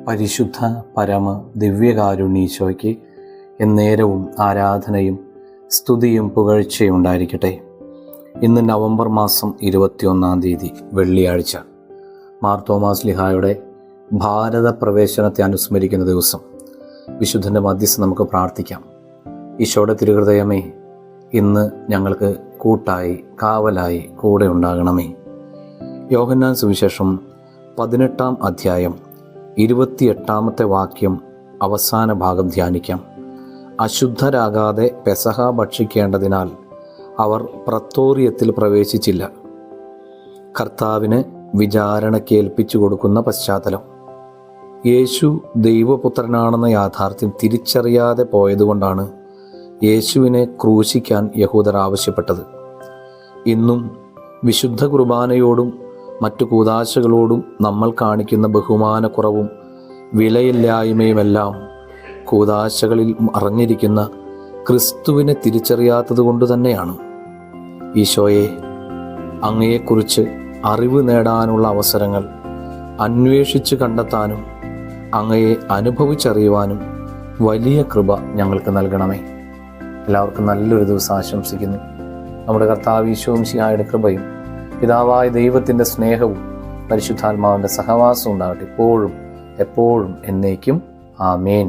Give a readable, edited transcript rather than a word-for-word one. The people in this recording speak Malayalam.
പരിശുദ്ധ പരമ ദിവ്യകാരുണ്യീശോയ്ക്ക് എന്നേരവും ആരാധനയും സ്തുതിയും പുകഴ്ചയും ഉണ്ടായിരിക്കട്ടെ. ഇന്ന് നവംബർ മാസം 21 വെള്ളിയാഴ്ച, മാർ തോമാസ് ലീഹായുടെ ഭാരത പ്രവേശനത്തെ അനുസ്മരിക്കുന്ന ദിവസം. വിശുദ്ധൻ്റെ മധ്യസ്ഥം നമുക്ക് പ്രാർത്ഥിക്കാം. ഈശോയുടെ തിരുഹൃദയമേ, ഇന്ന് ഞങ്ങൾക്ക് കൂട്ടായി കാവലായി കൂടെ ഉണ്ടാകണമേ. യോഹന്നാൻ സുവിശേഷം 18 അധ്യായം 28 വാക്യം അവസാന ഭാഗം ധ്യാനിക്കാം. അശുദ്ധരാകാതെ പെസഹ ഭക്ഷിക്കേണ്ടതിനാൽ അവർ പ്രത്തോറിയത്തിൽ പ്രവേശിച്ചില്ല. കർത്താവിന് വിചാരണക്കേൽപ്പിച്ചു കൊടുക്കുന്ന പശ്ചാത്തലം. യേശു ദൈവപുത്രനാണെന്ന യാഥാർത്ഥ്യം തിരിച്ചറിയാതെ പോയതുകൊണ്ടാണ് യേശുവിനെ ക്രൂശിക്കാൻ യഹൂദർ ആവശ്യപ്പെട്ടത്. ഇന്നും വിശുദ്ധ കുർബാനയോടും മറ്റു കൂദാശകളോടും നമ്മൾ കാണിക്കുന്ന ബഹുമാനക്കുറവും വിലയില്ലായ്മയുമെല്ലാം കൂദാശകളിൽ അറിഞ്ഞിരിക്കുന്ന ക്രിസ്തുവിനെ തിരിച്ചറിയാത്തത് കൊണ്ട് തന്നെയാണ്. ഈശോയെ, അങ്ങയെക്കുറിച്ച് അറിവ് നേടാനുള്ള അവസരങ്ങൾ അന്വേഷിച്ച് കണ്ടെത്താനും അങ്ങയെ അനുഭവിച്ചറിയുവാനും വലിയ കൃപ ഞങ്ങൾക്ക് നൽകണമേ. എല്ലാവർക്കും നല്ലൊരു ദിവസം ആശംസിക്കുന്നു. നമ്മുടെ കർത്താവ് ഈശോ മിശിഹായുടെ കൃപയും പിതാവായ ദൈവത്തിൻ്റെ സ്നേഹവും പരിശുദ്ധാത്മാവിൻ്റെ സഹവാസവും ഉണ്ടാകട്ടെ, ഇപ്പോഴും എപ്പോഴും എന്നേക്കും. ആമേൻ.